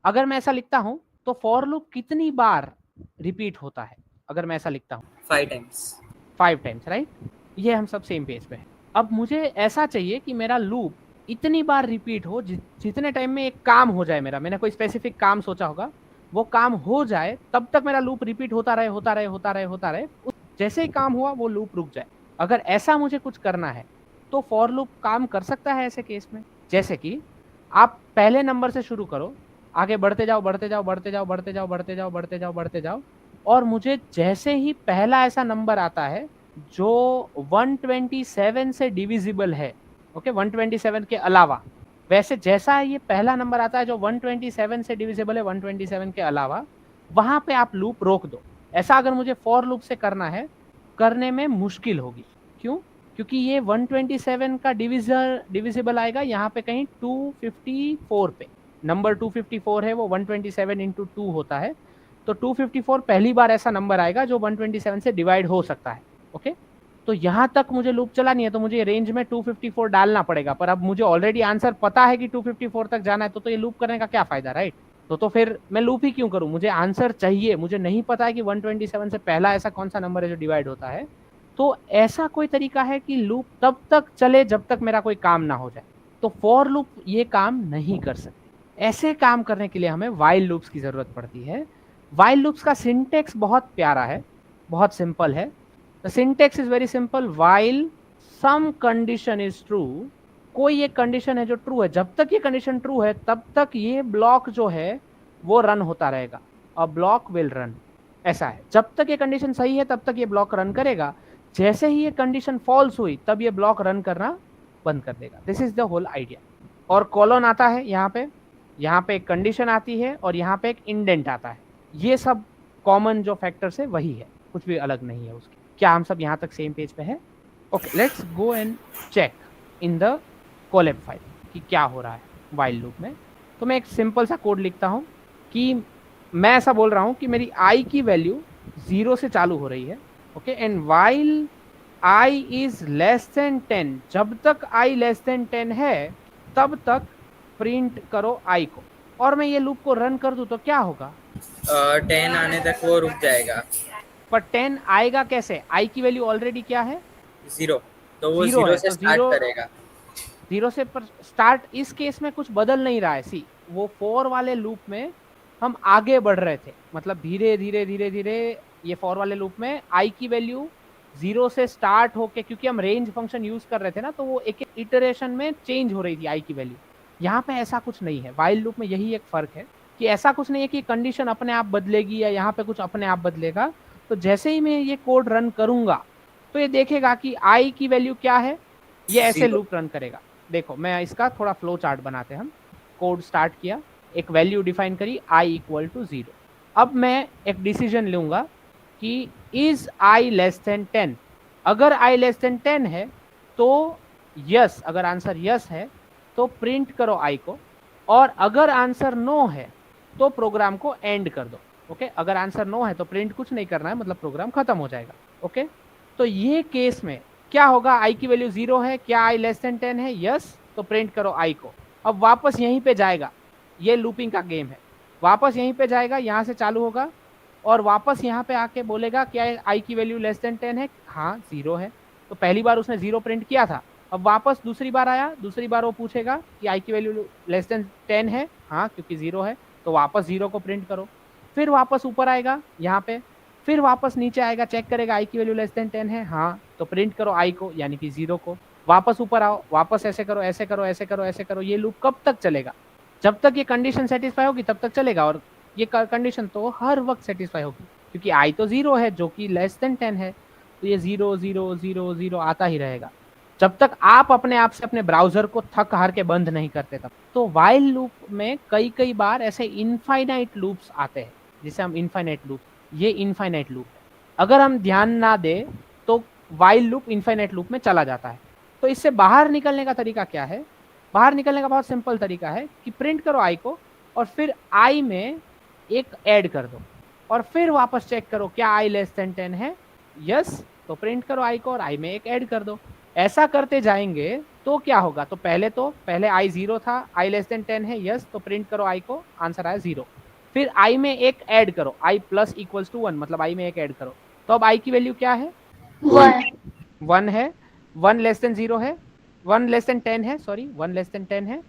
अगर मैं ऐसा लिखता हूँ तो फॉर लूप कितनी बार रिपीट होता है? अगर मैं ऐसा लिखता हूँ 5 टाइम्स। 5 times, right? ये हम सब सेम पेज पे है। अब मुझे ऐसा चाहिए कि मेरा लूप इतनी बार रिपीट हो जितने टाइम में एक काम हो जाए मेरा, मैंने कोई स्पेसिफिक काम सोचा होगा, वो काम हो जाए तब तक मेरा लूप रिपीट होता रहे होता रहे होता रहे होता रहे, जैसे ही काम हुआ वो लूप रुक जाए। अगर ऐसा मुझे कुछ करना है तो फॉर लूप काम कर सकता है ऐसे केस में। जैसे कि आप पहले नंबर से शुरू करो, आगे बढ़ते जाओ बढ़ते जाओ बढ़ते जाओ बढ़ते जाओ बढ़ते जाओ बढ़ते जाओ बढ़ते जाओ, और मुझे जैसे ही पहला ऐसा नंबर आता है जो 127 से डिविजिबल है, ओके, 127 के अलावा, वैसे जैसा ये पहला नंबर आता है जो 127 से डिविजिबल है 127 के अलावा, वहां पे आप लूप रोक दो। ऐसा अगर मुझे फॉर लूप से करना है, करने में मुश्किल होगी। क्यों? क्योंकि ये 127 का डिविजिबल आएगा यहाँ पे कहीं 254 पे। नंबर 254 है, वो 127 इंटू 2 होता है, तो 254 पहली बार ऐसा नंबर आएगा जो 127 से डिवाइड हो सकता है। ओके, तो यहां तक मुझे लूप चलानी है तो मुझे रेंज में 254 डालना पड़ेगा, पर अब मुझे ऑलरेडी आंसर पता है कि 254 तक जाना है, तो ये लूप करने का क्या फायदा, राइट? तो फिर मैं लूप ही क्यों करूं? मुझे आंसर चाहिए, मुझे नहीं पता है कि 127 से पहला ऐसा कौन सा नंबर है जो डिवाइड होता है। तो ऐसा कोई तरीका है कि लूप तब तक चले जब तक मेरा कोई काम ना हो जाए, तो फॉर लूप ये काम नहीं कर सकते। ऐसे काम करने के लिए हमें वाइल लूप्स की जरूरत पड़ती है। वाइल लूप्स का सिंटेक्स बहुत प्यारा है, बहुत सिंपल है। The syntax is very simple. While some condition is true, कोई एक कंडीशन है जो ट्रू है, जब तक ये कंडीशन ट्रू है तब तक ये ब्लॉक जो है वो रन होता रहेगा, अ ब्लॉक विल रन। ऐसा है, जब तक ये कंडीशन सही है तब तक ये ब्लॉक रन करेगा, जैसे ही ये कंडीशन फॉल्स हुई तब ये ब्लॉक रन करना बंद कर देगा। This is the whole idea. और कॉलन आता है यहाँ पे एक कंडीशन आती है और यहाँ पे एक इंडेंट आता है। ये सब कॉमन जो फैक्टर्स है वही है, कुछ भी अलग नहीं है उसके। क्या हम सब यहाँ तक सेम पेज पे है? Okay, let's go and check in the Colab file कि क्या हो रहा है वाइल लूप में। तो मैं एक सिंपल सा कोड लिखता हूँ कि मैं ऐसा बोल रहा हूँ कि मेरी आई की वैल्यू 0 से चालू हो रही है, okay, and while I is less then 10, जब तक आई लेस देन 10 है तब तक प्रिंट करो आई को। और मैं ये लूप को रन कर दूं तो क्या होगा? 10 आने तक वो रुक जाएगा। पर 10 आएगा कैसे? आई की वैल्यू ऑलरेडी क्या है? 0, तो वो 0 0 है, से तो स्टार्ट करेगा। 0 से पर स्टार्ट, इस केस में कुछ बदल नहीं रहा है। सी, वो 4 वाले लूप में हम आगे बढ़ रहे थे, मतलब धीरे धीरे धीरे धीरे ये 4 वाले लूप में आई की वैल्यू 0 से स्टार्ट होके, क्योंकि हम रेंज फंक्शन यूज कर रहे थे ना, तो वो एक एक इटरेशन में चेंज हो रही थी आई की वैल्यू। यहाँ पे ऐसा कुछ नहीं है, वाइल लूप में यही एक फर्क है कि ऐसा कुछ नहीं है कि कंडीशन अपने आप बदलेगी या यहाँ पे कुछ अपने आप बदलेगा। तो जैसे ही मैं ये कोड रन करूंगा तो ये देखेगा कि आई की वैल्यू क्या है, ये ऐसे 0। लूप रन करेगा। देखो, मैं इसका थोड़ा फ्लो चार्ट बनाते हैं हम। कोड स्टार्ट किया, एक वैल्यू डिफाइन करी आई इक्वल टू 0। अब मैं एक डिसीजन लूंगा कि इज आई लेस देन 10। अगर आई लेस देन 10 है तो यस, अगर आंसर यस है तो प्रिंट करो आई को, और अगर आंसर नो है तो प्रोग्राम को एंड कर दो। ओके, अगर आंसर नो है तो प्रिंट कुछ नहीं करना है, मतलब प्रोग्राम खत्म हो जाएगा। ओके, तो ये केस में क्या होगा? आई की वैल्यू 0 है, क्या आई लेस देन 10 है? यस, तो प्रिंट करो आई को। अब वापस यहीं पे जाएगा, ये लूपिंग का गेम है, वापस यहीं पे जाएगा, यहां से चालू होगा और वापस यहाँ पे आके बोलेगा क्या आई की वैल्यू लेस देन 10 है? हाँ, 0 है। तो पहली बार उसने 0 प्रिंट किया था, अब वापस दूसरी बार आया, दूसरी बार वो पूछेगा कि आई की वैल्यू लेस देन 10 है? हाँ, क्योंकि 0 है, तो वापस 0 को प्रिंट करो। फिर वापस ऊपर आएगा यहाँ पे, फिर वापस नीचे आएगा, चेक करेगा आई की वैल्यू लेस देन 10 है? हाँ, तो प्रिंट करो आई को, यानी कि 0 को। वापस ऊपर आओ, वापस ऐसे करो ऐसे करो ऐसे करो ऐसे करो। ये लूप कब तक चलेगा? जब तक ये कंडीशन सेटिस्फाई होगी तब तक चलेगा, और ये कंडीशन तो हर वक्त सेटिस्फाई होगी, क्योंकि आई तो 0 है जो कि लेस देन 10 है, तो ये 0 0 0 0 आता ही रहेगा जब तक आप अपने आप से अपने ब्राउजर को थक हार के बंद नहीं करते तब। तो वाइल लूप में कई कई बार ऐसे इनफाइनाइट लूप्स आते हैं, जिसे हम इनफाइनाइट लूप, ये इनफाइनाइट लूप है। अगर हम ध्यान ना दे तो वाइल लूप इनफाइनाइट लूप में चला जाता है। तो इससे बाहर निकलने का तरीका क्या है? बाहर निकलने का बहुत सिंपल तरीका है कि प्रिंट करो आई को और फिर आई में एक ऐड कर दो, और फिर वापस चेक करो क्या आई लेस देन 10 है? यस, तो प्रिंट करो आई को और आई में एक ऐड कर दो। ऐसा करते जाएंगे तो क्या होगा, तो पहले i 0 था, i लेस देन 10 है, यस, तो प्रिंट करो i को, आंसर आया 0। फिर i में एक ऐड करो, i प्लस इक्वल्स टू 1, मतलब i में एक ऐड करो, तो अब i की वैल्यू क्या है, 1 है। 1 लेस देन 0 है, 1 लेस देन 10 है, सॉरी 1 लेस देन 10 है,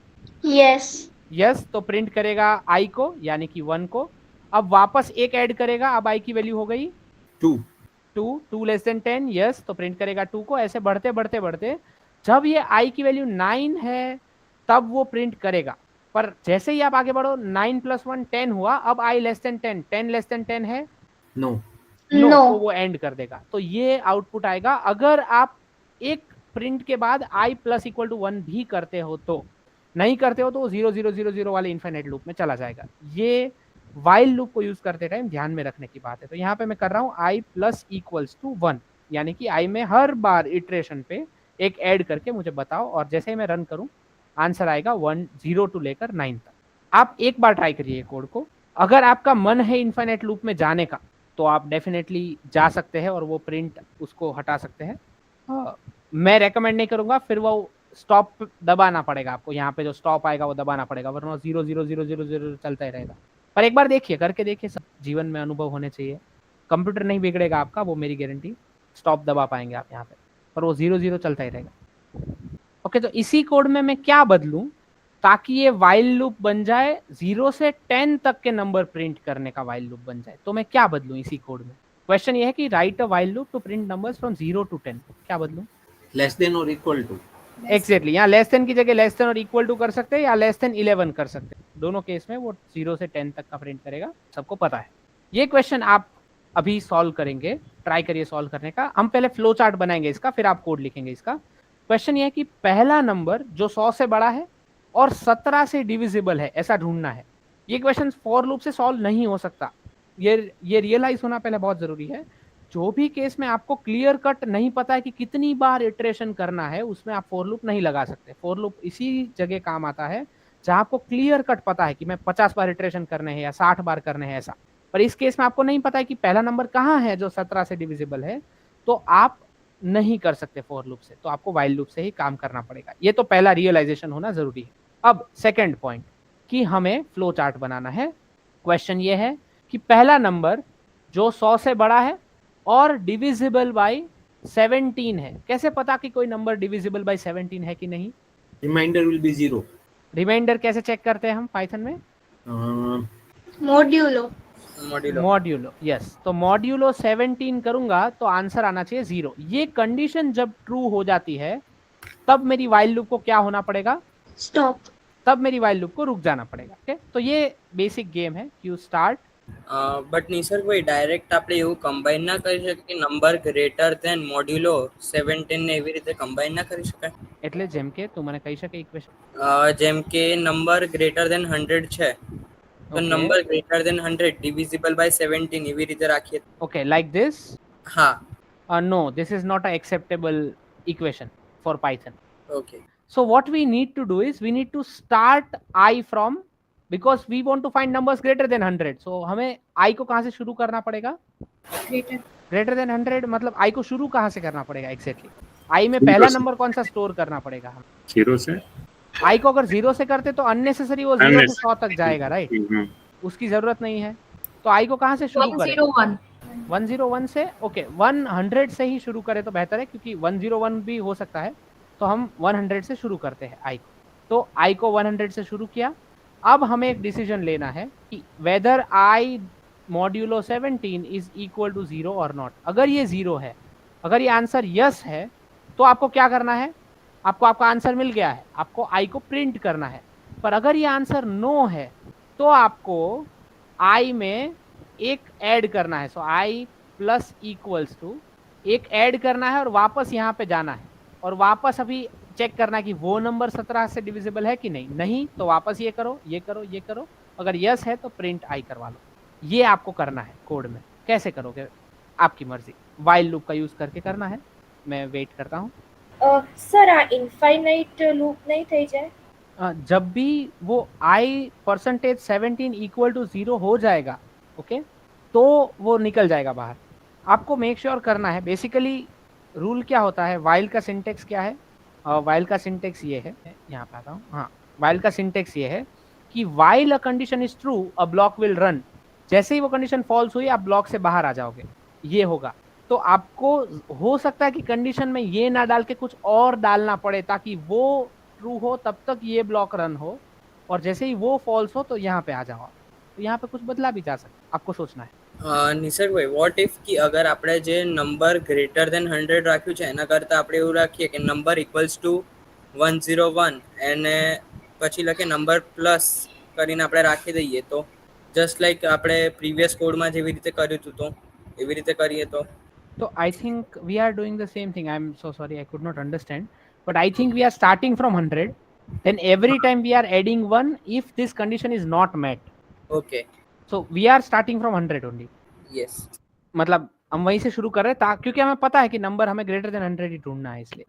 यस यस, तो प्रिंट करेगा i को यानी कि 1 को। अब वापस एक ऐड करेगा, अब i की वैल्यू हो गई 2 लेस देन 10, यस, तो प्रिंट करेगा 2 को। ऐसे बढ़ते बढ़ते बढ़ते जब ये i की वैल्यू 9 है तब वो प्रिंट करेगा। पर जैसे ही आप आगे बढ़ो 9 प्लस 1 10 हुआ, अब i less than 10, 10 less than 10 है, नो नो, नो तो वो एंड कर देगा। तो ये आउटपुट आएगा अगर आप एक प्रिंट के बाद i प्लस इक्वल टू 1 भी करते हो। तो नहीं करते हो तो वो 0 0 0 0 वाले इन्फिनिट लूप में चला जाएगा। ये वाइल लूप को यूज करते टाइम ध्यान में रखने की बात है। तो यहाँ पे मैं कर रहा हूँ i प्लस इक्वल्स टू 1, यानी कि i में हर बार इटरेशन पे एक ऐड करके मुझे बताओ, और जैसे ही मैं रन करूँ आंसर आएगा 1 0 टू लेकर 9 तक। आप एक बार ट्राई करिए कोड को, अगर आपका मन है इन्फिनिट लूप में जाने का तो आप डेफिनेटली जा सकते हैं और वो प्रिंट उसको हटा सकते हैं। मैं रेकमेंड नहीं करूंगा, फिर वो स्टॉप दबाना पड़ेगा आपको, यहाँ पे जो स्टॉप आएगा वो दबाना पड़ेगा, वरना 0 0 0 0 0 चलता ही रहेगा। पर एक बार देखिए, करके देखिए, सब जीवन में अनुभव होने चाहिए। कंप्यूटर नहीं बिगड़ेगा आपका, वो मेरी गारंटी। स्टॉप दबा पाएंगे आप यहाँ पे, पर वो 0 0 चलता ही रहेगा। ओके, तो इसी कोड में मैं क्या बदलूं ताकि ये वाइल लूप बन जाए 0 से 10 तक के नंबर प्रिंट करने का वाइल लूप बन जाए, तो मैं क्या बदलूं इसी कोड में। क्वेश्चन ये है कि write a while loop to print numbers from 0 to 10, क्या बदलूं। लेस देन और इक्वल टू, एग्जैक्टली, यहाँ लेस देन की जगह लेस देन और इक्वल टू कर सकते हैं, या लेस देन 11 कर सकते हैं। दोनों केस में वो 0 से 10 तक का प्रिंट करेगा, सबको पता है। ये क्वेश्चन आप अभी सॉल्व करेंगे, ट्राई करिए सॉल्व करने का। हम पहले फ्लो चार्ट बनाएंगे इसका, फिर आप कोड लिखेंगे इसका। क्वेश्चन ये है कि पहला नंबर जो 100 से बड़ा है और 17 से डिविजिबल है ऐसा ढूंढना है। ये क्वेश्चन फॉर लूप से सॉल्व नहीं हो सकता, ये रियलाइज होना पहले बहुत जरूरी है। जो भी केस में आपको क्लियर कट नहीं पता है कि कितनी बार इटरेशन करना है, उसमें आप फॉर लूप नहीं लगा सकते। फॉर लूप इसी जगह काम आता है जहां आपको क्लियर कट पता है कि मैं 50 बार इटरेशन करने हैं या 60 बार करने हैं ऐसा। पर इस केस में आपको नहीं पता है कि पहला नंबर कहाँ है जो 17 से डिविजिबल है, तो आप नहीं कर सकते फॉर लूप से, तो आपको वाइल लूप से ही काम करना पड़ेगा। ये तो पहला रियलाइजेशन होना जरूरी है। अब सेकंड पॉइंट कि हमें फ्लो चार्ट बनाना है। क्वेश्चन ये है कि पहला नंबर जो 100 से बड़ा है और डिविजिबल बाय 17 है, कैसे पता कि कोई नंबर डिविजिबल बाय 17 है कि नहीं। Remainder will be 0। रिमाइंडर कैसे चेक करते हैं हम पाइथन में, मॉड्यूलो मॉड्यूलो, यस। तो मॉड्यूलो 17 करूंगा तो आंसर आना चाहिए 0। ये कंडीशन जब ट्रू हो जाती है तब मेरी वाइल लूप को क्या होना पड़ेगा, स्टॉप। तब मेरी वाइल लूप को रुक जाना पड़ेगा। ओके, तो ये बेसिक गेम है, क्यू स्टार्ट। બટ નહીં સર, કોઈ ડાયરેક્ટ આપણે એવું કમ્બાઈન ના કરી શકીએ કે નંબર ગ્રેટર ધેન મોડ્યુલો 17 ને એવી રીતે કમ્બાઈન ના કરી શકાય? એટલે જેમ કે તું મને કહી શકે ઇક્વેશન, જેમ કે નંબર ગ્રેટર ધેન 100 છે તો Okay. Number greater than 100 divisible by 17 એવી રીતે રાખીએ? okay, like this. હા, No, this is not an acceptable equation for Python. Okay. So what we need to do is we need to start I from, because we want to find numbers greater than 100. So हमें I को कहाँ से शुरू करना पड़ेगा, greater than 100, मतलब I को शुरू कहाँ से करना पड़ेगा exactly? I में पहला नंबर कौन सा स्टोर करना पड़ेगा हम, 0 से। I को अगर 0 से करते तो अननेसेसरी वो 0 से 100 तक जाएगा, राइट, उसकी जरूरत नहीं है। तो I को कहाँ से शुरू करें, 101 से। ओके, 100 से ही शुरू करें तो बेहतर है, क्योंकि 101 भी हो सकता है। तो हम 100 से शुरू करते हैं I को। तो I को 100 से शुरू किया। अब हमें एक डिसीजन लेना है कि whether I modulo 17 is equal to 0 और नॉट। अगर ये 0 है, अगर ये आंसर यस है, तो आपको क्या करना है, आपको आपका आंसर मिल गया है, आपको I को प्रिंट करना है। पर अगर ये आंसर नो है तो आपको I में एक ऐड करना है। सो I प्लस इक्वल्स टू एक ऐड करना है और वापस यहाँ पे जाना है, और वापस अभी चेक करना है कि वो नंबर 17 से डिविजिबल है कि नहीं। नहीं तो वापस ये करो, ये करो, ये करो। अगर यस है तो प्रिंट I करवा लो। ये आपको करना है कोड में। कैसे करोगे आपकी मर्जी, वाइल लूप का यूज करके करना है। मैं वेट करता हूँ। સર આ ઇન્ફાઇનાઇટ લૂપ નહીં થઈ જાય? जब भी वो I% 17 इक्वल टू 0 हो जाएगा, ओके, तो वो निकल जाएगा बाहर। आपको मेक श्योर करना है बेसिकली रूल क्या होता है, वाइल का सिंटेक्स क्या है, वाइल का सिंटेक्स ये है, यहाँ पे आता हूँ, हाँ वाइल का सिंटेक्स ये है कि while a condition is true a block will run, जैसे ही वो कंडीशन फॉल्स हुई आप ब्लॉक से बाहर आ जाओगे, ये होगा। तो आपको हो सकता है कि कंडीशन में ये ना डाल के कुछ और डालना पड़े ताकि वो ट्रू हो, तब तक ये ब्लॉक रन हो, और जैसे ही वो फॉल्स हो तो यहाँ पे आ जाओ आप। तो यहाँ पे कुछ बदला भी जा सकता है, आपको सोचना है। નિસર્ગભાઈ વોટ ઇફ કે અગર આપણે જે નંબર ગ્રેટર દેન 100 રાખ્યું છે એના કરતાં આપણે એવું રાખીએ કે નંબર ઇક્વલ્સ ટુ 101 અને પછી લખે નંબર પ્લસ કરીને આપણે રાખી દઈએ તો જસ્ટ લાઈક આપણે પ્રીવિયસ કોડમાં જેવી રીતે કર્યું હતું તો એવી રીતે કરીએ તો So I think we are doing the same thing. I'm so sorry, I could not understand. But I think we are starting from 100. Then every time we are adding 1 if this condition is not met. Okay So we are starting from 100 only. Yes मतलब हम वहीं से शुरू कर रहे हैं क्योंकि हमें पता है कि नंबर हमें ग्रेटर देन 100 ही ढूंढना है, इसलिए।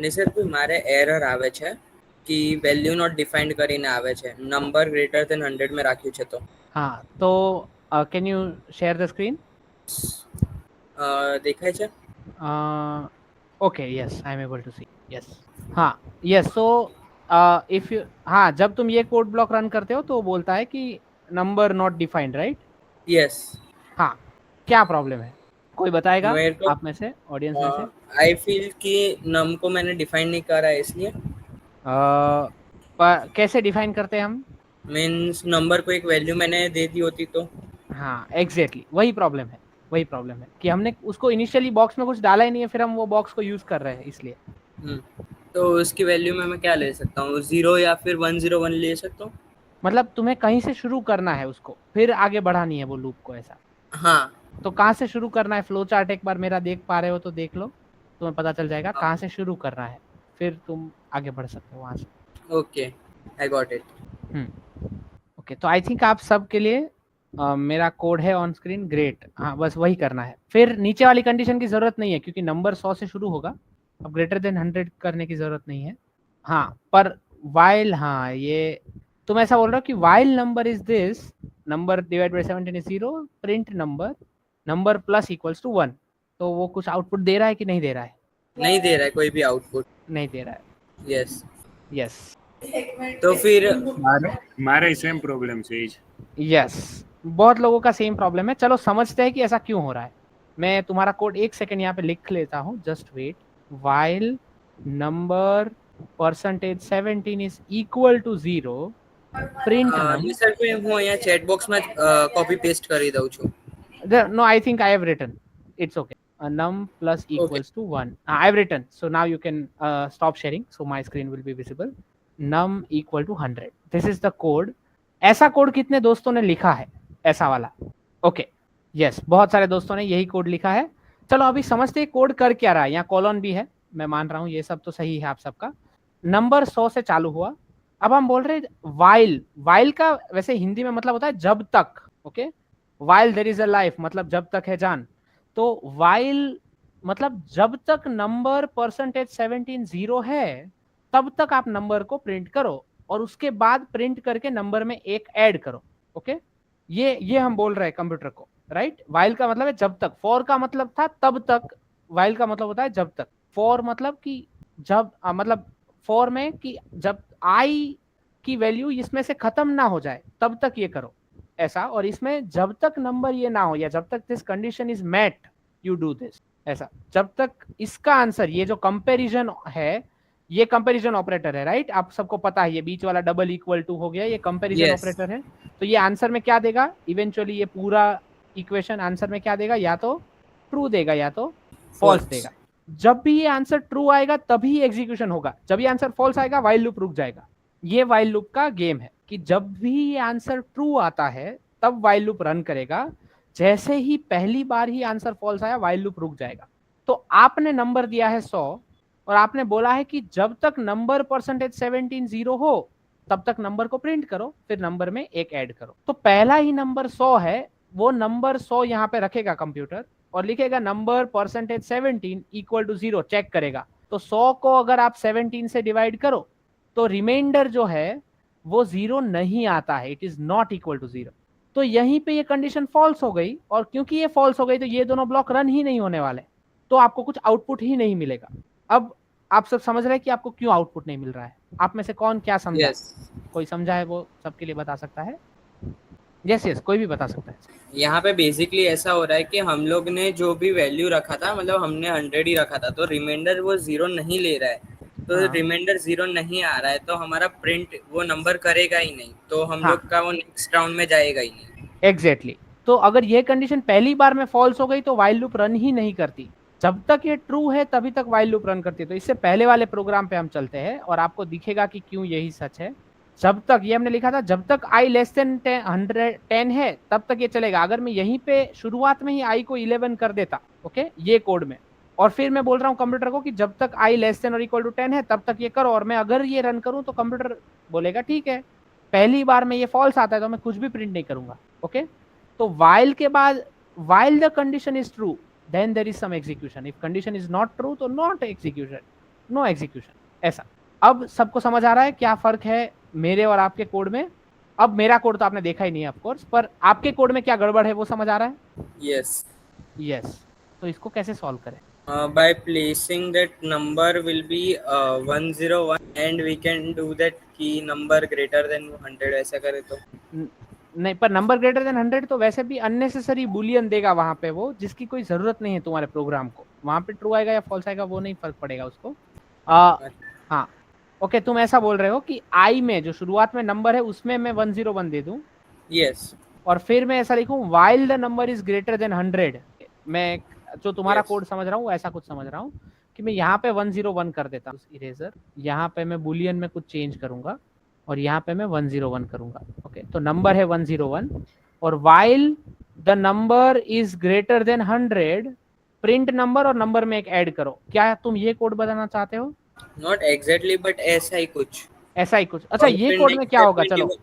નિસર્ગભાઈ મારે એરર આવે છે कि वैल्यू नॉट डिफाइंड કરીને આવે છે નંબર ગ્રેટર દેન 100 में રાખ્યું છે તો हाँ, तो can you share the screen? દેખાય છે okay, yes I am able to see, yes. हाँ, यस, सो इफ यू, हाँ जब तुम ये कोड ब्लॉक रन करते हो तो वो बोलता है कि number not defined, right? Yes हाँ, क्या प्रॉब्लम है, कोई बताएगा मेरे को आप में से, ऑडियंस में से? आई फील कि नम को मैंने डिफाइन नहीं करा है इसलिए कैसे डिफाइन करते हैं हम? मीन्स नंबर को एक वैल्यू मैंने दे दी होती तो हाँ एग्जैक्टली, वही प्रॉब्लम है, वही प्रॉब्लम है कि हमने उसको इनिशियली बॉक्स में कुछ डाला ही नहीं है, फिर हम वो बॉक्स को यूज कर रहे हैं, इसलिए। तो उसकी वैल्यू में मैं क्या ले सकता हूँ, 0 या फिर 101 ले सकता हूँ? मतलब तुम्हें कहीं से शुरू करना है उसको, फिर आगे बढ़ानी है वो लूप को, ऐसा? हाँ तो कहाँ से शुरू करना है? फ्लो चार्ट एक बार मेरा देख पा रहे हो तो देख लो, तुम्हें पता चल जाएगा कहाँ से शुरू करना है, फिर तुम आगे बढ़ सकते हो वहाँ से। Okay I got it. Okay, तो आई थिंक आप सब के लिए मेरा कोड है ऑन स्क्रीन, ग्रेट। हाँ बस वही करना है, फिर नीचे वाली कंडीशन की जरूरत नहीं है क्योंकि नंबर 100 से शुरू होगा, अब ग्रेटर देन 100 करने की जरूरत नहीं है। हाँ पर वाइल, हाँ ये तुम ऐसा बोल रहे हो कि while number is this, number divide by 17 is 0, print number plus equals to 1, तो वो कुछ आउटपुट दे रहा है कि नहीं दे रहा है? नहीं दे रहा है कोई भी आउटपुट, नहीं दे रहा है। यस यस, तो फिर मारे सेम प्रॉब्लम से यस, बहुत लोगों का सेम प्रॉब्लम है। चलो समझते हैं कि ऐसा क्यों हो रहा है। मैं तुम्हारा कोड एक सेकंड यहाँ पे लिख लेता हूँ, just wait. While number percentage 17 is equal to 0, print sir કોઈ હું અહીંયા ચેટ બોક્સ માં કોપી પેસ્ટ કરી દઉં છું। no, I think I have written, it's okay. Num plus equals to 1, I've written, so now you can stop sharing, so my screen will be visible. Num equal to 100, this is the code। ऐसा code कितने दोस्तों ने लिखा है, ऐसा वाला? Okay yes, बहुत सारे दोस्तों ने यही कोड लिखा है। चलो अभी समझते हैं कोड कर क्या रहा है। यहाँ कॉलन भी है, मैं मान रहा हूँ ये सब तो सही है आप सबका। नंबर 100 से चालू हुआ, अब हम बोल रहे हैं वाइल। वाइल का वैसे हिंदी में मतलब होता है जब तक, okay? While there is a life मतलब जब तक है जान। तो वाइल मतलब जब तक नंबर परसेंटेज 17 0 है तब तक आप नंबर को प्रिंट करो और उसके बाद प्रिंट करके नंबर में एक ऐड करो, ओके? ये हम बोल रहे हैं कंप्यूटर को, राइट? वाइल का मतलब है जब तक, फॉर का मतलब था तब तक, वाइल का मतलब होता है जब तक। फॉर मतलब कि जब मतलब फॉर में कि जब आई की वैल्यू इसमें से खत्म ना हो जाए तब तक ये करो, ऐसा। और इसमें जब तक नंबर ये ना हो या जब तक this condition is met you do this, ऐसा। जब तक इसका आंसर, ये जो कंपैरिजन है, ये कंपैरिजन ऑपरेटर है, राइट? आप सबको पता है ये बीच वाला डबल इक्वल टू हो गया, ये कंपैरिजन Yes. ऑपरेटर है। तो ये आंसर में क्या देगा इवेंचुअली, ये पूरा इक्वेशन आंसर में क्या देगा, या तो ट्रू देगा या तो फॉल्स False. देगा। जब भी ये आंसर ट्रू आएगा तभी एग्जीक्यूशन होगा, जब ये आंसर फॉल्स आएगा वाइल लूप रुक जाएगा। ये वाइल लूप का गेम है कि जब भी ये आंसर ट्रू आता है तब वाइल लूप रन करेगा, जैसे ही पहली बार ही आंसर फॉल्स आया वाइल लूप रुक जाएगा। तो आपने नंबर दिया है 100 और आपने बोला है कि जब तक नंबर परसेंटेज 17 0 हो तब तक नंबर को प्रिंट करो, फिर नंबर में एक ऐड करो। तो पहला ही नंबर 100 है, वो नंबर 100 यहाँ पे रखेगा कंप्यूटर और लिखेगा number percentage 17 equal to 0, check करेगा। तो 100 को अगर आप 17 से डिवाइड करो तो रिमाइंडर जो है वो 0 नहीं आता है, it is not equal to 0। तो यहीं पे ये कंडीशन फॉल्स हो गई, और क्योंकि ये फॉल्स हो गई तो ये दोनों ब्लॉक रन ही नहीं होने वाले, तो आपको कुछ आउटपुट ही नहीं मिलेगा। अब आप सब समझ रहे हैं कि आपको क्यों आउटपुट नहीं मिल रहा है? आप में से कौन क्या समझा? यस कोई समझा है वो सबके लिए बता सकता है? यस यस, कोई भी बता सकता है। यहाँ पे बेसिकली ऐसा हो रहा है कि हम लोग ने जो भी वैल्यू रखा था, मतलब हमने 100 ही रखा था, तो रिमाइंडर वो 0 नहीं ले रहा है, तो हाँ। रिमाइंडर 0 नहीं आ रहा है, तो हमारा प्रिंट वो नंबर करेगा ही नहीं, तो हम हाँ। लोग का वो नेक्स्ट राउंड में जाएगा ही नहीं। एग्जैक्टली तो अगर ये कंडीशन पहली बार में फॉल्स हो गई तो वाइल लूप रन ही नहीं करती। जब तक ये ट्रू है तभी तक वाइल लूप रन करती है। तो इससे पहले वाले प्रोग्राम पे हम चलते हैं और आपको दिखेगा कि क्यों यही सच है। जब तक ये हमने लिखा था, जब तक i लेस देन 10 है तब तक ये चलेगा। अगर मैं यहीं पे शुरुआत में ही i को 11 कर देता, ओके, ये कोड में, और फिर मैं बोल रहा हूँ कंप्यूटर को कि जब तक i लेस देन और इक्वल टू 10 है तब तक ये करो, और मैं अगर ये रन करूँ तो कंप्यूटर बोलेगा ठीक है। पहली बार में ये फॉल्स आता है तो मैं कुछ भी प्रिंट नहीं करूंगा, ओके। तो while के बाद, while the condition is true then there is some execution, if condition is not true तो not execution, no execution, ऐसा। अब सबको समझ आ रहा है क्या फर्क है मेरे और आपके कोड में? अब मेरा कोड तो आपने देखा ही नहीं ऑफ कोर्स, पर आपके कोड में क्या गड़बड़ है वो समझ आ रहा है? Yes yes. तो इसको कैसे सॉल्व करें? by placing that number will be 101 and we can do that key number greater than 100, ऐसा करे तो नहीं, पर नंबर ग्रेटर देन 100 तो वैसे भी अननेसेसरी बुलियन देगा वहां पे, वो जिसकी कोई जरूरत नहीं है तुम्हारे प्रोग्राम को। वहां पे ट्रू आएगा या फॉल्स आएगा वो नहीं फर्क पड़ेगा उसको। हाँ ओके, तुम ऐसा बोल रहे हो कि आई में जो शुरुआत में नंबर है उसमें मैं 101 दे दूं, यस और फिर मैं ऐसा लिखूं while the number is greater than 100। मैं जो तुम्हारा Yes. कोड समझ रहा हूँ ऐसा कुछ समझ रहा हूँ कि मैं यहाँ पे 101 कर देता हूँ इरेजर, यहाँ पे मैं बुलियन में कुछ चेंज करूंगा और यहाँ पे मैं 101 करूंगा, ओके। तो नंबर है 101 और while the number is greater than 100 print number और नंबर में एक ऐड करो। क्या तुम ये कोड बताना चाहते हो? नॉट एग्जैक्टली बट ऐसा ही कुछ। ऐसा ही कुछ। अच्छा, और ये फिर कोड में next क्या होगा? step चलो, में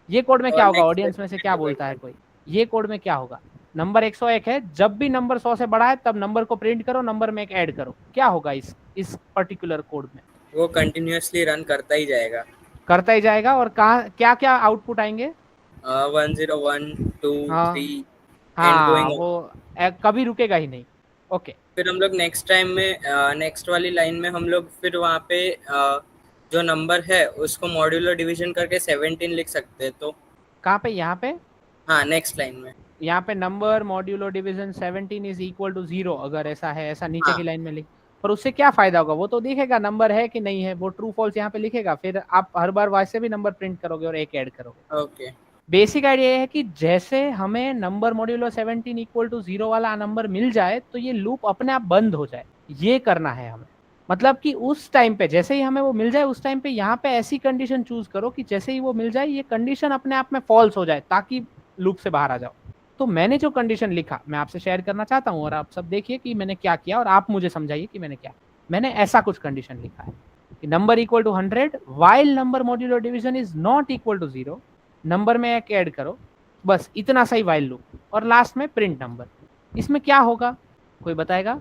ये कोड में और क्या होगा? next ऑडियंस step में से में क्या बोलता है कोई? ये कोड में क्या होगा? नंबर 101 है, जब भी नंबर 100 से बड़ा है तब नंबर को प्रिंट करो, नंबर में एक ऐड करो। क्या होगा इस पर्टिकुलर कोड में? वो कंटिन्यूअसली रन करता ही जाएगा, करता ही जाएगा। और कहाँ क्या क्या आउटपुट आएंगे? 101 2 हाँ 3 एंड हाँ, गोइंग वो ऑन। कभी रुकेगा ही नहीं, ओके। फिर हम लोग नेक्स्ट टाइम में नेक्स्ट वाली लाइन में हम लोग फिर वहाँ पे जो नंबर है उसको मॉड्यूलर डिवीजन करके 17 लिख सकते हैं। तो कहाँ पे? यहाँ पे? हाँ नेक्स्ट लाइन में यहाँ पे number modulo division 17 is equal to 0, अगर ऐसा है, ऐसा नीचे हाँ। की लाइन में लिख। पर उससे क्या फायदा होगा? वो तो देखेगा नंबर है कि नहीं है, वो ट्रू फॉल्स यहाँ पे लिखेगा, फिर आप हर बार वैसे भी नंबर प्रिंट करोगे और एक ऐड करोगे। ओके बेसिक आइडिया ये है कि जैसे हमें नंबर मॉड्यूलो 17 इक्वल टू 0 वाला नंबर मिल जाए तो ये लूप अपने आप बंद हो जाए, ये करना है हमें। मतलब कि उस टाइम पे जैसे ही हमें वो मिल जाए उस टाइम पे यहाँ पे ऐसी कंडीशन चूज करो कि जैसे ही वो मिल जाए ये कंडीशन अपने आप में फॉल्स हो जाए ताकि लूप से बाहर आ जाओ। तो मैंने जो कंडीशन लिखा मैं आपसे शेयर करना चाहता हूँ और आप सब देखिए कि मैंने क्या किया और आप मुझे समझाइए कि मैंने क्या। मैंने ऐसा कुछ कंडीशन लिखा है कि number equal to 100 while number modulo division is not equal to 0, number में एक ऐड करो, बस इतना सही वाइल लूप, और लास्ट में प्रिंट नंबर। इसमें क्या होगा कोई बताएगा?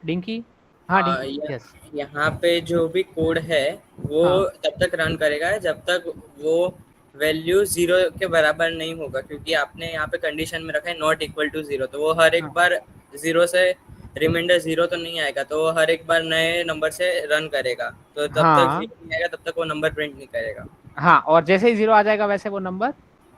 डिंकी? हाँ डिंकी, यस। यहाँ पे जो भी कोड है वो हाँ। तब तक रन करेगा जब तक वो वैल्यू 0 के बराबर नहीं होगा, क्योंकि आपने यहाँ पे कंडीशन में रखा है नॉट इक्वल टू 0, तो वो हर एक हाँ। बार 0 से रिमाइंडर 0 तो नहीं आएगा, तो वो हर एक बार नए नंबर से रन करेगा, तो तब तक हाँ। 0 नहीं आएगा, तब तक वो नंबर प्रिंट नहीं करेगा। हाँ, और जैसे ही 0 आ जाएगा वैसे वो नंबर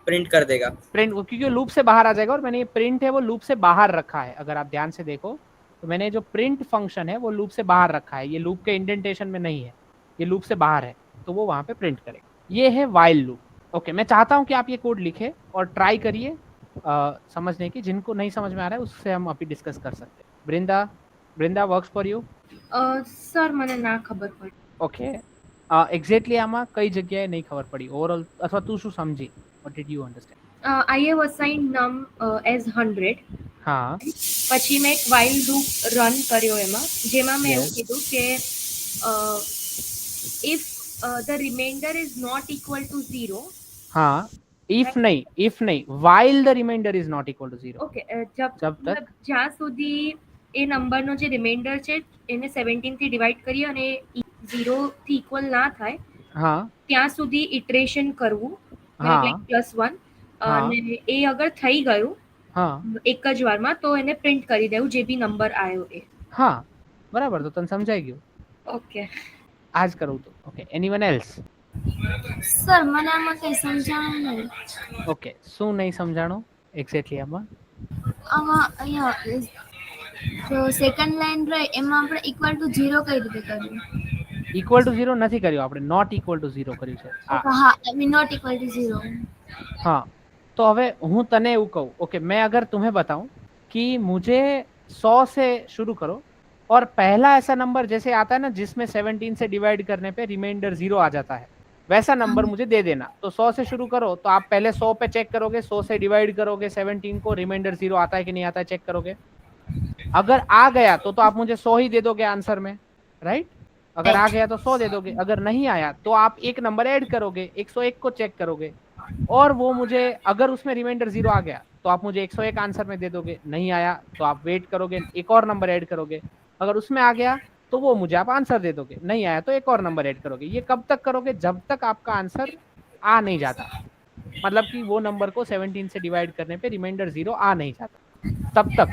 प्रिंट कर देगा, प्रिंट, क्योंकि लूप से बाहर आ जाएगा। और मैंने ये प्रिंट है वो लूप से बाहर रखा है, अगर आप ध्यान से देखो तो मैंने जो प्रिंट फंक्शन है वो लूप से बाहर रखा है, ये लूप के इंडेंटेशन में नहीं है, ये लूप से बाहर है, तो वो वहां पे प्रिंट करेगा। ये है वाइल लूप, ओके। मैं चाहता हूं कि आप ये कोड लिखे और ट्राई करिए समझने की। जिनको नहीं समझ में आ रहा है उससे हम अभी डिस्कस कर सकते हैं। ब्रिंदा वर्क्स फॉर यू? સર મને ના ખબર પડી. ઓકે, એક્ઝેક્ટલી આમાં કઈ જગ્યાએ નહીં ખબર પડી ઓવરઓલ, અથવા તું શું સમજી? What did you understand? I have assigned num as 100. હા પછી મેં એક while loop રન કર્યો એમાં, જેમાં મેં એવું Yes. કીધું કે if the remainder is not equal to 0. हाँ, इफ नहीं while the remainder is not equal to 0, okay, जब तक મતલબ જ્યાં સુધી એ નંબરનો જે રિમાઇન્ડર છે એને 17 થી ડિવાઈડ કરીએ અને 0 થી ઇક્વલ ના થાય हाँ ત્યાં સુધી ઇટરેશન કરવું, हाँ લાઈક +1. હા. અને એ અગર થઈ ગયું હા એક જ વારમાં તો એને પ્રિન્ટ કરી દેવું જે બી નંબર આવ્યો એ. હા બરાબર, તો તને સમજાઈ ગયું. ઓકે આ જ કરવું તું. Okay, anyone else? સર મને આમાં કઈ સમજાણું નહીં. ઓકે, શું નહીં સમજાણું એક્ઝેક્ટલી આમાં? આમાં અહીંયા જો સેકન્ડ લાઈન રહે એમાં આપણે ઇક્વલ ટુ 0 કઈ રીતે કરવું? ઇક્વલ ટુ 0 નથી કર્યું આપણે, નોટ ઇક્વલ ટુ 0 કર્યું છે. ઓકે હા, I mean not equal to 0. हाँ, तो હવે હું તને એવું કહું, ओके, मैं अगर तुम्हें बताऊं कि मुझे 100 से शुरू करो और पहला ऐसा नंबर जैसे आता है ना जिसमें 17 से डिवाइड करने पे रिमाइंडर 0 आ जाता है, वैसा नंबर मुझे दे देना. तो 100 से शुरू करो तो आप पहले 100 पे चेक करोगे, 100 से डिवाइड करोगे 17 को, रिमाइंडर 0 आता है कि नहीं आता है चेक करोगे. अगर आ गया तो आप मुझे 100 ही दे दोगे आंसर में, राइट? अगर आ गया तो 100 दे दोगे, अगर नहीं आया तो आप एक नंबर ऐड करोगे, 101 को चेक करोगे और वो मुझे, अगर उसमें रिमाइंडर 0 आ गया तो आप मुझे 101 आंसर में दे दोगे, नहीं आया तो आप वेट करोगे, एक और नंबर ऐड करोगे, अगर उसमें आ गया तो वो मुझे आप आंसर दे दोगे, नहीं आया तो एक और नंबर ऐड करोगे. ये कब तक करोगे? जब तक आपका आंसर आ नहीं जाता, मतलब कि वो नंबर को 17 से डिवाइड करने पे रिमाइंडर 0 आ नहीं जाता, तब तक.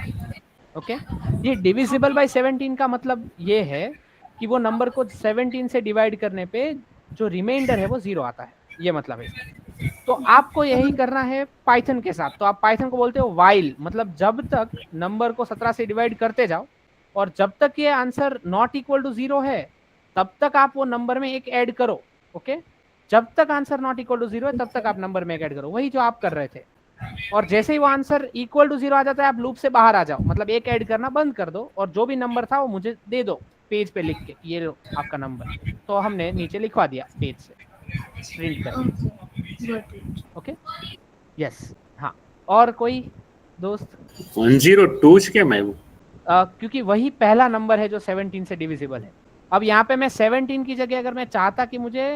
ओके, ये डिविजिबल बाय 17 का मतलब ये है कि वो नंबर को 17 से डिवाइड करने पे जो रिमाइंडर है वो 0 आता है, ये मतलब है. तो आपको यही करना है पाइथन के साथ. तो आप पाइथन को बोलते हो वाइल, मतलब जब तक नंबर को 17 से डिवाइड करते जाओ और जब तक ये आंसर नॉट इक्वल टू 0 है तब तक आप वो नंबर में एक ऐड करो. ओके, जब तक आंसर नॉट इक्वल टू 0 है तब तक आप नंबर में एक ऐड करो, वही जो आप कर रहे थे. और जैसे ही वो आंसर इक्वल टू 0 आ जाता है आप लूप से बाहर आ जाओ, मतलब एक ऐड करना बंद कर दो और जो भी नंबर था वो मुझे दे दो पेज पे लिख के, ये लो आपका नंबर. तो हमने नीचे लिखवा दिया पेज से, प्रिंट कर दिया. Got it. Okay, yes. हाँ, और कोई दोस्त? 102 જ કેમ આવ્યું? क्योंकि वही पहला नंबर है जो 17 से डिविजिबल है. अब यहाँ पे मैं 17 की जगह अगर मैं चाहता कि मुझे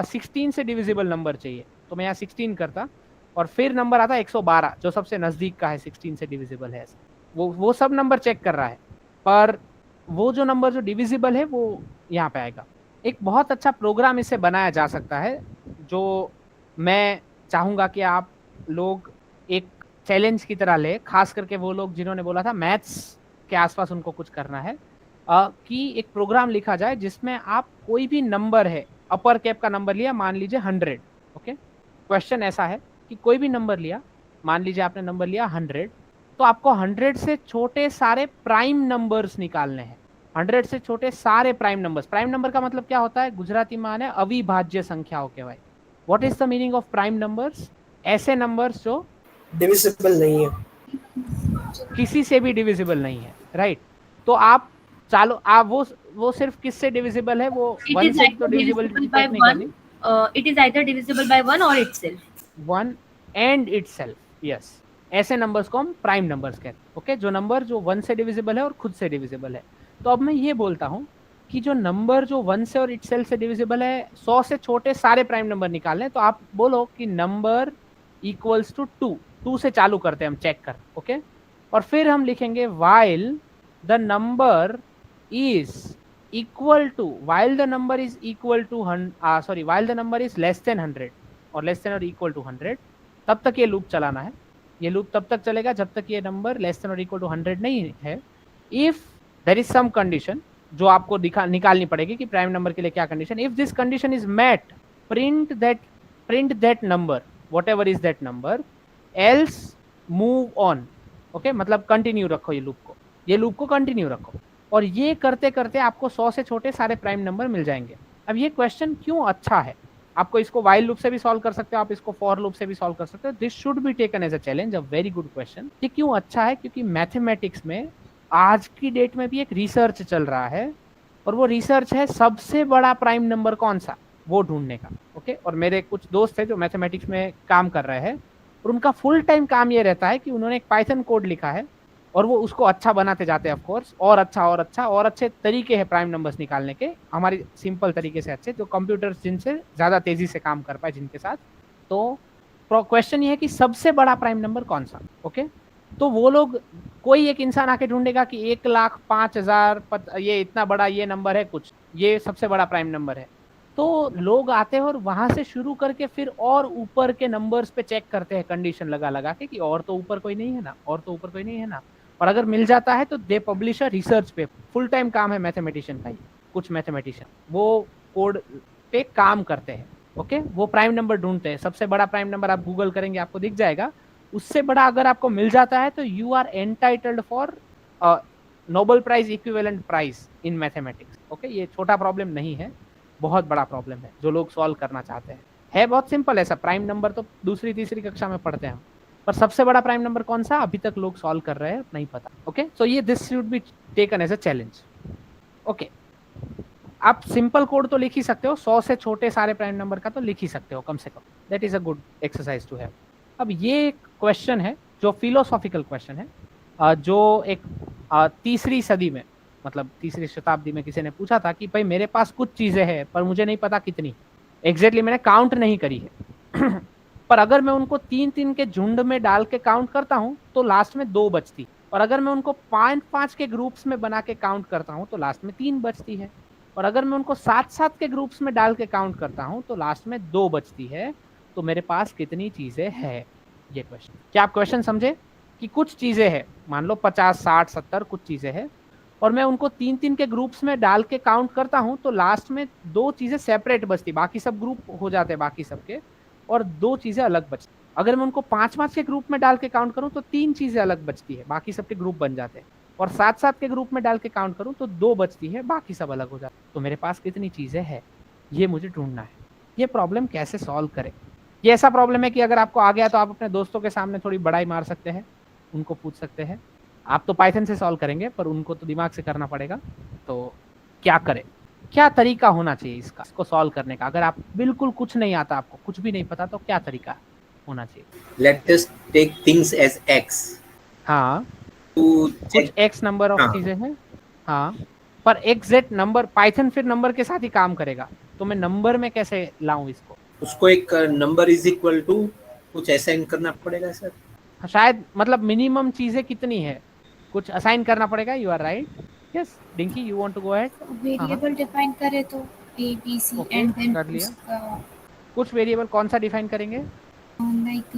16 से डिविजिबल नंबर चाहिए तो मैं यहाँ 16 करता और फिर नंबर आता 112 जो सबसे नजदीक का है, 16 से डिविजिबल है. वो सब नंबर चेक कर रहा है, पर वो जो नंबर जो डिविजिबल है वो यहाँ पे आएगा. एक बहुत अच्छा प्रोग्राम इससे बनाया जा सकता है जो मैं चाहूँगा कि आप लोग एक चैलेंज की तरह ले, खास करके वो लोग जिन्होंने बोला था मैथ्स के आसपास उनको कुछ करना है, कि एक प्रोग्राम लिखा जाए जिसमें आप कोई भी नंबर है, अपर कैप का नंबर लिया, मान लीजिए 100. ओके, क्वेश्चन ऐसा है कि कोई भी नंबर लिया, मान लीजिए आपने नंबर लिया 100, तो आपको 100 से छोटे सारे प्राइम नंबर्स निकालने हैं. 100 से छोटे सारे प्राइम नंबर्स. प्राइम नंबर का मतलब क्या होता है? गुजराती में आने अविभाज्य संख्याओं के भाई. What is the meaning of prime numbers? ऐसे नंबर्स जो डिविजिबल नहीं है, किसी से भी डिविजिबल नहीं है, राइट? तो आप चालो, आप वो सिर्फ किससे डिविजिबल है? वो It 1 is से either तो डिविजिबल divisible by नहीं 1. करनी. It is either divisible by 1 or itself. 1 and itself, yes. ऐसे नंबर्स को हम प्राइम नंबर्स कहते हैं. ओके, जो नंबर जो 1 से डिविजिबल है और खुद से डिविजिबल है. तो अब मैं ये बोलता हूँ कि जो नंबर जो 1 से और इटसेल्फ से डिविजिबल है, 100 से छोटे सारे प्राइम नंबर निकालने. तो आप बोलो कि नंबर इक्वल्स टू 2 से चालू करते हैं हम चेक कर. ओके, और फिर हम लिखेंगे while the number is equal to, while the number is equal to while the number is less than 100 और लेस देन और इक्वल टू 100. तब तक ये लूप चलाना है. ये लूप तब तक चलेगा जब तक ये नंबर लेस देन और इक्वल टू 100 नहीं है. If there is some condition जो आपको निकालनी पड़ेगी कि प्राइम नंबर के लिए क्या condition. If this condition is met, print that number, whatever is that number, else move on. Okay, मतलब कंटिन्यू रखो ये लूप को कंटिन्यू रखो. और ये करते करते आपको 100 से छोटे सारे प्राइम नंबर मिल जाएंगे. अब ये क्वेश्चन क्यों अच्छा है? आपको इसको वाइल लूप से भी सॉल्व कर सकते हो, आप इसको फॉर लूप से भी सॉल्व कर सकते हो. This should be taken as a challenge, a very good question. ये क्यों अच्छा है? क्योंकि मैथमेटिक्स में आज की डेट में भी एक रिसर्च चल रहा है और वो रिसर्च है सबसे बड़ा प्राइम नंबर कौन सा, वो ढूंढने का. ओके, और मेरे कुछ दोस्त हैं जो मैथमेटिक्स में काम कर रहे हैं और उनका फुल टाइम काम ये रहता है कि उन्होंने एक पाइथन कोड लिखा है और वो उसको अच्छा बनाते जाते हैं. ऑफ कोर्स और अच्छा और अच्छा और अच्छे तरीके हैं प्राइम नंबर्स निकालने के, हमारी सिंपल तरीके से अच्छे, जो कंप्यूटर्स जिनसे ज़्यादा तेज़ी से काम कर पाए जिनके साथ. तो क्वेश्चन ये है कि सबसे बड़ा प्राइम नंबर कौन सा. ओके, तो वो लोग, कोई एक इंसान आके ढूंढेगा कि 1,05,000 ये इतना बड़ा ये नंबर है कुछ, ये सबसे बड़ा प्राइम नंबर है. तो लोग आते हैं और वहां से शुरू करके फिर और ऊपर के नंबर्स पे चेक करते हैं कंडीशन लगा लगा के कि और तो ऊपर कोई नहीं है ना, और तो ऊपर कोई नहीं है ना, और अगर मिल जाता है तो they publish a research paper. Full time काम है मैथमेटिशियन का। कुछ मैथमेटिशियन वो कोड पे काम करते हैं, ओके। वो प्राइम नंबर ढूंढते हैं, सबसे बड़ा प्राइम नंबर आप गूगल करेंगे आपको दिख जाएगा, उससे बड़ा अगर आपको मिल जाता है तो you are entitled for Nobel prize equivalent prize in mathematics, okay. ये छोटा प्रॉब्लम नहीं है, बहुत बड़ा प्रॉब्लम है जो लोग सॉल्व करना चाहते हैं। है बहुत सिंपल है सब, प्राइम नंबर तो दूसरी तीसरी कक्षा में पढ़ते हैं हम, पर सबसे बड़ा प्राइम नंबर कौन सा अभी तक लोग सॉल्व कर रहे हैं नहीं पता, ओके। सो ये this should be taken as a challenge, okay. आप सिंपल कोड तो लिख ही सकते हो, 100 से छोटे सारे प्राइम नंबर का तो लिख ही सकते हो कम से कम, that is a good exercise to have. अब ये क्वेश्चन है जो फिलोसॉफिकल क्वेश्चन है, जो एक तीसरी सदी में, मतलब तीसरी शताब्दी में किसी ने पूछा था कि भाई मेरे पास कुछ चीजें हैं पर मुझे नहीं पता कितनी, एग्जैक्टली मैंने काउंट नहीं करी है पर अगर मैं उनको 3-3 के झुंड में डाल के काउंट करता हूँ तो लास्ट में 2 बचती, और अगर मैं उनको 5-5 के ग्रुप्स में बना के काउंट करता हूँ तो लास्ट में 3 बचती है, और अगर मैं उनको 7-7 के ग्रुप्स में डाल के काउंट करता हूँ तो लास्ट में 2 बचती है। तो मेरे पास कितनी चीजें हैं, ये क्वेश्चन। क्या आप क्वेश्चन समझे कि कुछ चीजें हैं, मान लो 50, 60, 70 कुछ चीजें हैं, और मैं उनको 3-3 के ग्रुप्स में डाल के काउंट करता हूँ तो लास्ट में 2 चीजें सेपरेट बचती, बाकी सब ग्रुप हो जाते हैं बाकी सबके, और 2 चीजें अलग बचती। अगर मैं उनको 5-5 के ग्रुप में डाल के काउंट करूँ तो 3 चीजें अलग बचती है, बाकी सबके ग्रुप बन जाते हैं, और 7-7 के ग्रुप में डाल के काउंट करूँ तो 2 बचती है, बाकी सब अलग हो जाते हैं। तो मेरे पास कितनी चीजें हैं ये मुझे ढूंढना है। ये प्रॉब्लम कैसे सॉल्व करें? ये ऐसा प्रॉब्लम है कि अगर आपको आ गया तो आप अपने दोस्तों के सामने थोड़ी बड़ाई मार सकते हैं, उनको पूछ सकते हैं। आप तो पाइथन से सॉल्व करेंगे पर उनको तो दिमाग से करना पड़ेगा। तो क्या करें, क्या तरीका होना चाहिए इसको सॉल्व करने का? अगर आप बिल्कुल कुछ नहीं आता, आपको कुछ भी नहीं पता, तो क्या तरीका होना चाहिए? Let us take things as x. हाँ, To कुछ check. एक्स नंबर ऑफ हाँ. चीजें हैं, हाँ, पर एग्जैक्ट नंबर पाइथन फिर नंबर के साथ ही काम करेगा, तो मैं नंबर में कैसे लाऊं इसको? उसको एक नंबर इज इक्वल टू कुछ असाइन करना पड़ेगा सर। शायद मतलब मिनिमम चीजें कितनी है कुछ असाइन करना पड़ेगा। You are right, yes. Dinky, you want to go ahead? Variable define करे तो A B C okay, and then कर लिया। उसका कुछ वेरिएबल कौन सा डिफाइन करेंगे? लाइक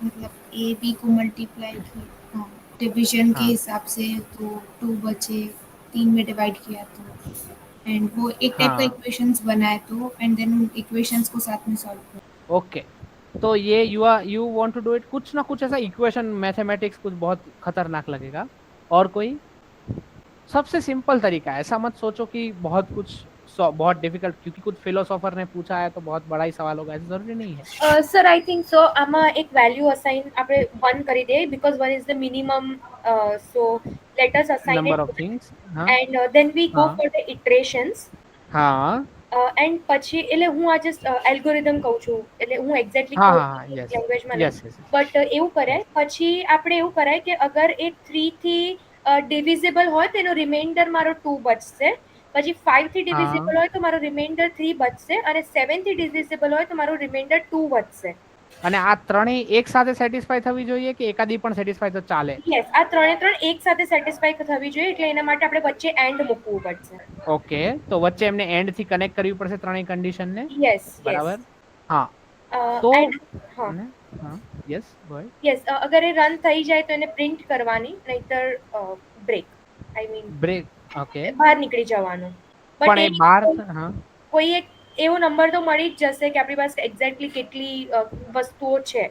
मतलब ए बी को मल्टीप्लाई किया डिवीजन के हाँ। हिसाब से तो 2 बचे, 3 में डिवाइड किया तो, एंड वो एक टाइप का हाँ। इक्वेशंस बनाए तो, एंड देन उन इक्वेशंस को साथ में सॉल्व करो। ओके, तो ये you want to do it, कुछ ना कुछ ऐसा इक्वेशन मैथमेटिक्स कुछ बहुत खतरनाक लगेगा। और कोई सबसे सिंपल तरीका है, ऐसा मत सोचो कि बहुत कुछ बहुत डिफिकल्ट, क्योंकि कुछ फिलोसोफर ने पूछा है तो बहुत बड़ा ही सवाल होगा, ऐसा जरूरी नहीं है। સર આઈ થિંક સો આમાં એક વેલ્યુ અસાઇન આપણે 1 કરી દઈએ because 1 is the minimum so let us assign number it of things. हाँ એન્ડ દેન વી ગો हाँ ફોર ધ ઇટરેશન્સ हाँ એન્ડ પછી એટલે હું આ જસ્ટ એલ્ગોરિધમ કહું છું, એટલે હું એક્ઝેક્ટલી हाँ કોડ हाँ, यस લેંગ્વેજમાં નહીં, यस यस। બટ એવું કરાય પછી આપણે એવું કરાય કે અગર એ 3 થી ડિવિઝિબલ હોય તો એનો રિમાઇન્ડર મારો 2 બચશે, પછી 5 થી ડિવિઝિબલ હોય તો મારો રિમાઇન્ડર 3 બચશે, અને 7 થી ડિવિઝિબલ હોય તો મારો રિમાઇન્ડર 2 બચશે. અને આ ત્રણેય એક સાથે સેટિસ્ફાય થવી જોઈએ કે એકાદી પણ સેટિસ્ફાય તો ચાલે? યસ, આ ત્રણે ત્રણ એક સાથે સેટિસ્ફાય થવી જોઈએ, એટલે એના માટે આપણે વચ્ચે એન્ડ મૂકવું પડશે. ઓકે, તો વચ્ચે એમને એન્ડ થી કનેક્ટ કરવી પડશે ત્રણેય કંડીશન ને, યસ બરાબર? हाँ, तो હા हाँ, यस गो अहेड। યસ, અગર એ રન થઈ જાય તો એને પ્રિન્ટ કરવાની, નહીતર break I mean break, okay. બહાર નીકળી જવાનું. પણ એ બાર, हाँ, કોઈ એક એવો નંબર તો મળી જ જશે કે આપણી પાસે એક્ઝેક્ટલી કેટલી વસ્તુઓ છે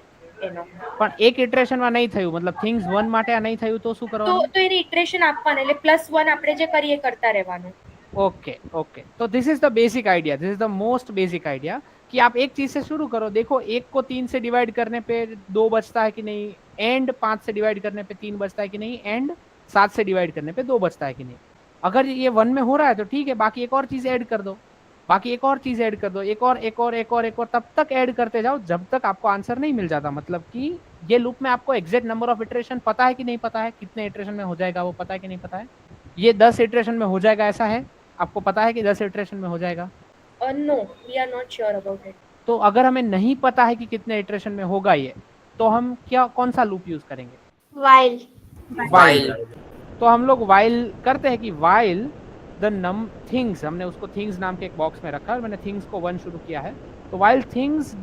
એનો. પણ એક ઇટરેશન માં નહીં થયું, मतलब थिंग्स 1 માટે આ નહીં થયું તો શું તો કરવાનું? તો એની ઇટરેશન આપવાના, એટલે +1 આપણે જે કરીએ કરતા રહેવાનું. ओके ओके, तो this is the basic idea, this is the most basic idea कि आप एक चीज से शुरू करो, देखो एक को 3 से डिवाइड करने पे 2 बचता है कि नहीं, एंड 5 से डिवाइड करने पे 3 बचता है कि नहीं, एंड 7 से डिवाइड करने पे 2 बचता है कि नहीं। अगर ये 1 में हो रहा है तो ठीक है, बाकी एक और चीज ऐड कर दो, बाकी एक और चीज ऐड कर दो, एक और एक और एक और एक और, तब तक ऐड करते जाओ जब तक आपको आंसर नहीं मिल जाता। मतलब कि ये लूप में आपको एग्जैक्ट नंबर ऑफ इटरेशन पता है कि नहीं पता है, कितने इटरेशन में हो जाएगा वो पता है कि नहीं पता है, ये 10 इटरेशन में हो जाएगा ऐसा है, आपको पता है कि 10 इटरेशन में हो जाएगा? No, we are not sure about it. तो अगर हमें नहीं पता है कि कितने इटरेशन में होगा ये, तो हम क्या कौन सा लूप यूज करेंगे? while while. तो हम लोग वाइल करते हैं कि वाइल द नम थिंग्स, हमने उसको थिंग्स नाम के एक बॉक्स में रखा और मैंने थिंग्स को 1 शुरू किया है, तो वाइल थिंग्स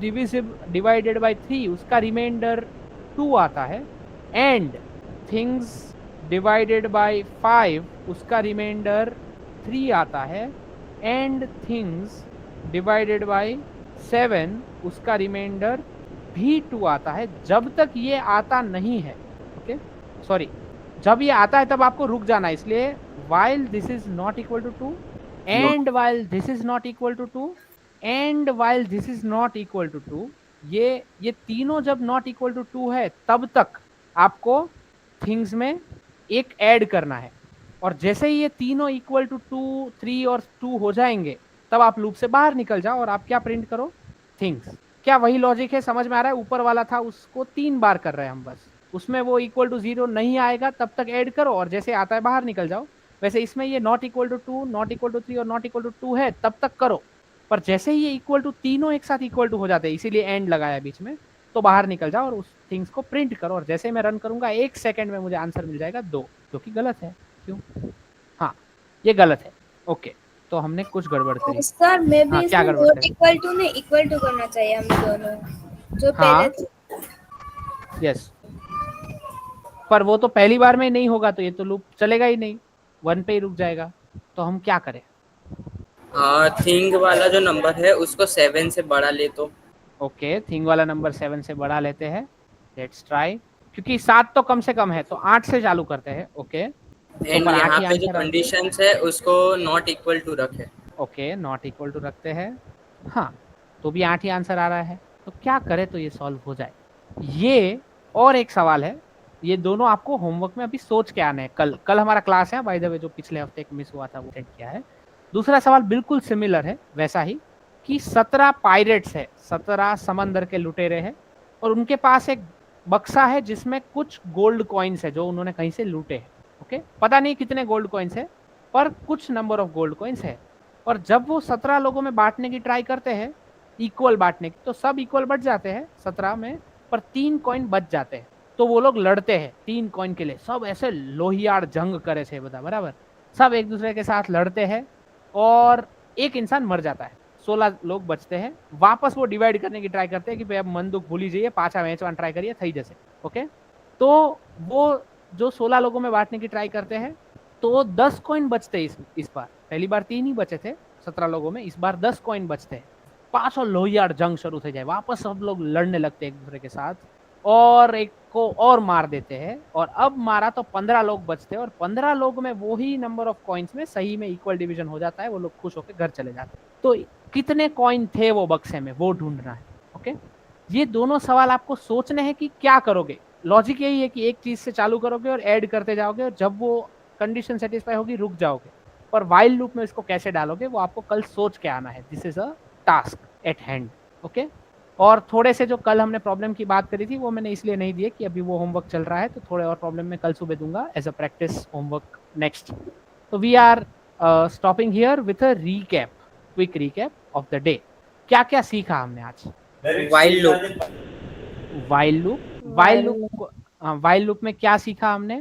डिवाइडेड बाय 3 उसका रिमाइंडर 2 आता है, एंड थिंग्स डिवाइडेड बाय 5 उसका रिमाइंडर 3 आता है, एंड थिंग्स डिवाइडेड बाय 7 उसका रिमाइंडर भी 2 आता है। जब तक ये आता नहीं है, ओके सॉरी, जब ये आता है तब आपको रुक जाना है, इसलिए while this is not equal to 2 and while this is not equal to 2 and while this is not equal to 2, ये तीनों जब not equal to 2 है तब तक आपको थिंग्स में एक ऐड करना है, और जैसे ही ये तीनों इक्वल टू 2, 3 और 2 हो जाएंगे तब आप लूप से बाहर निकल जाओ और आप क्या प्रिंट करो, थिंग्स। क्या वही लॉजिक है, समझ में आ रहा है? ऊपर वाला था उसको 3 बार कर रहे हैं हम, बस उसमें वो इक्वल टू 0 नहीं आएगा तब तक ऐड करो, और जैसे आता है बाहर निकल जाओ। वैसे इसमें ये not equal to 2, not equal to 3 और नॉट इक्वल टू 2 है तब तक करो, पर जैसे ही ये इक्वल टू तीनों एक साथ इक्वल टू हो जाते हैं, इसीलिए एंड लगाया बीच में, तो बाहर निकल जाओ और उस थिंग्स को प्रिंट करो, और जैसे मैं रन करूंगा 1 सेकंड में मुझे आंसर मिल जाएगा 2, जो कि गलत है। क्यों? हाँ ये गलत है। ओके, तो हमने कुछ गड़बड़ करी। सर मैं भी हाँ, क्या इसमें गड़बड़ नॉट करी? इक्वल टू ने इक्वल टू करना चाहिए हम दोनों, जो हाँ। पहले यस, पर वो तो पहली बार में नहीं होगा, तो ये तो लूप चलेगा ही नहीं, 1 पे ही रुक जाएगा। तो हम क्या करें? थिंग वाला जो नंबर है उसको 7 से बढ़ा ले तो। ओके, थिंग वाला नंबर 7 से बढ़ा लेते हैं, लेट्स ट्राई, क्योंकि 7 तो कम से कम है, तो 8 से चालू करते हैं। ओके, एंड पर यहाँ 8 ही पे जो आंसर। कंडीशंस है उसको नॉट इक्वल टू रखे। ओके, नॉट इक्वल टू रखते हैं। हाँ, तो भी 8 ही आंसर आ रहा है, तो क्या करें तो ये सॉल्व हो जाए। ये और एक सवाल है, ये दोनों आपको होमवर्क में अभी सोच के आने हैं। कल हमारा क्लास है बाय द वे, जो पिछले हफ्ते मिस हुआ था वो अटेंड किया है। दूसरा सवाल बिल्कुल सिमिलर है वैसा ही, कि 17 पायरेट्स है, 17 समंदर के लुटेरे हैं, और उनके पास एक बक्सा है जिसमें कुछ गोल्ड कॉइन्स है जो उन्होंने कहीं से लूटे हैं। ओके, पता नहीं कितने गोल्ड कॉइन्स है, पर कुछ नंबर ऑफ गोल्ड कॉइन्स है, और जब वो 17 लोगों में बांटने की ट्राई करते हैं, इक्वल बांटने की, तो सब इक्वल बच जाते हैं 17 में, पर 3 कॉइन बच जाते हैं। तो वो लोग लड़ते हैं 3 कॉइन के लिए, सब ऐसे लोहियार जंग करे थे बता, बराबर सब एक दूसरे के साथ लड़ते हैं, और एक इंसान मर जाता है, 16 लोग बचते हैं। वापस वो डिवाइड करने की ट्राई करते हैं कि भाई अब मन दुख भूली जाइए, पाछा मैचवान ट्राई करिए थई जैसे। ओके, तो वो जो 16 लोगों में बांटने की ट्राई करते हैं, तो 10 कॉइन बचते इस बार। पहली बार 3 ही बचे थे 17 लोगों में, इस बार 10 कॉइन बचते हैं। पांचों लोहियार जंग शुरू हो जाए, वापस सब लोग लड़ने लगते हैं एक दूसरे के साथ, और एक को और मार देते हैं, और अब मारा तो 15 लोग बचते हैं, और 15 लोग में वही नंबर ऑफ कॉइन्स में सही में इक्वल डिवीजन हो जाता है, वो लोग खुश होकर घर चले जाते हैं। तो कितने कॉइन थे वो बक्से में, वो ढूंढना है। ओके, ये दोनों सवाल आपको सोचने हैं कि क्या करोगे। लॉजिक यही है कि एक चीज से चालू करोगे और ऐड करते जाओगे, और जब वो कंडीशन सेटिस्फाई होगी रुक जाओगे, पर वाइल लूप में इसको कैसे डालोगे वो आपको कल सोच के आना है। This is a task at hand. Okay, और थोड़े से जो कल हमने प्रॉब्लम की बात करी थी वो मैंने इसलिए नहीं दिए कि अभी वो होमवर्क चल रहा है, तो थोड़े और प्रॉब्लम में कल सुबह दूंगा as a practice homework next. तो we are stopping here with a recap, quick recap of the day. क्या क्या सीखा हमने आज? वाइल लूप, वाइल लूप में क्या सीखा हमने?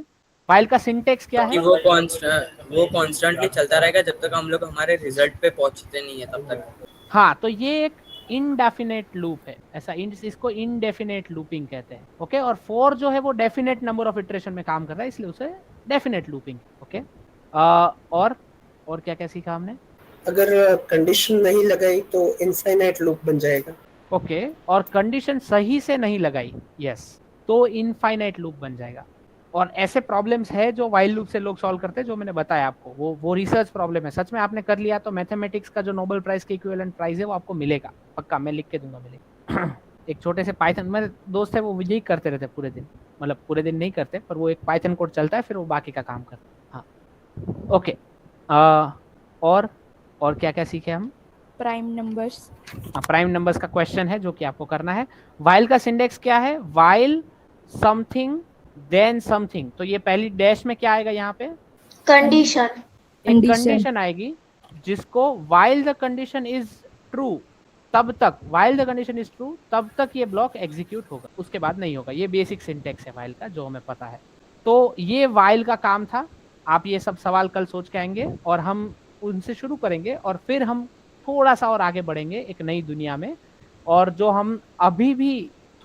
वाइल का सिंटेक्स क्या कि है? वो कॉन्स्टेंटली चलता रहेगा जब तक हम लोग हमारे रिजल्ट पे पहुंचते नहीं है तब तक। हाँ, तो ये एक इनडेफिनेट लूप है, ऐसा इसको इनडेफिनेट लूपिंग कहते हैं। ओके, और फॉर जो है वो डेफिनेट नंबर ऑफ इटरेशन में काम कर रहा है, इसलिए उसे डेफिनेट लूपिंग। ओके, और क्या क्या सीखा हमने? अगर कंडीशन नहीं लगाई तो इनफाइनाइट लूप बन जाएगा। ओके, और कंडीशन सही से नहीं लगाई, यस, तो इनफाइनाइट लूप बन जाएगा। और ऐसे प्रॉब्लम्स है जो वाइल लूप से लोग सॉल्व करते हैं, जो मैंने बताया आपको, वो रिसर्च प्रॉब्लम है। सच में आपने कर लिया तो मैथमेटिक्स का जो नोबेल प्राइज के इक्विवेलेंट प्राइज है वो आपको मिलेगा, पक्का, मैं लिख के दूंगा, मिलेगा। एक छोटे से पाइथन, मेरे दोस्त है वो यही करते रहते पूरे दिन, मतलब पूरे दिन नहीं करते, पर वो एक पाइथन कोड चलता है, फिर वो बाकी का काम करते हैं। हाँ, ओके, और क्या क्या सीखे हम? Prime numbers. प्राइम नंबर्स का क्वेश्चन है जो कि आपको करना है। वाइल का सिंटेक्स क्या है? वाइल समथिंग देन समथिंग, तो ये पहली डैश में क्या आएगा यहाँ पे? कंडीशन। एक कंडीशन आएगी जिसको while the condition is true तब तक, while the condition is true तब तक ये ब्लॉक एग्जीक्यूट होगा, उसके बाद नहीं होगा। ये बेसिक सिंटेक्स है वाइल का जो हमें पता है। तो ये वाइल का काम था। आप ये सब सवाल कल सोच के आएंगे, और हम उनसे शुरू करेंगे और फिर हम थोड़ा सा और आगे बढ़ेंगे एक नई दुनिया में। और जो हम अभी भी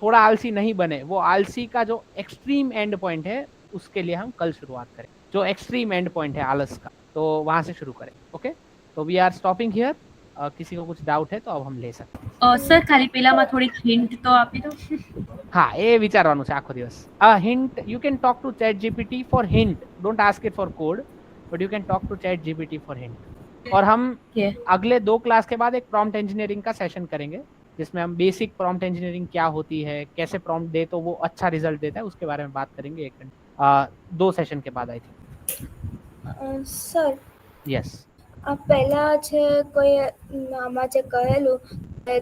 थोड़ा आलसी नहीं बने, वो आलसी का जो एक्सट्रीम एंड पॉइंट है उसके लिए हम कल शुरुआत करें, जो एक्सट्रीम एंड पॉइंट है आलस का, तो वहां से शुरू करें। ओके, तो वी आर स्टॉपिंग हियर। किसी को कुछ डाउट है तो अब हम ले सकते हैं। સર ખાલી પેલામાં થોડીક હિન્ટ તો આપી દો. હા, એ વિચારવાનું છે આખો દિવસ. Hint, you can talk to ChatGPT for hint, don't ask it for code, but you can talk to ChatGPT for hint. और हम Okay. अगले 2 क्लास के बाद एक प्रॉम्प्ट इंजीनियरिंग का सेशन करेंगे, जिसमें हम बेसिक प्रॉम्प्ट इंजीनियरिंग क्या होती है, कैसे प्रॉम्प्ट दे तो वो अच्छा रिजल्ट देता है, उसके बारे में बात करेंगे 1 घंटे 2 सेशन के बाद आई थिंक। સર यस, આ પહેલા છે કોઈ આમાં જે કહેલું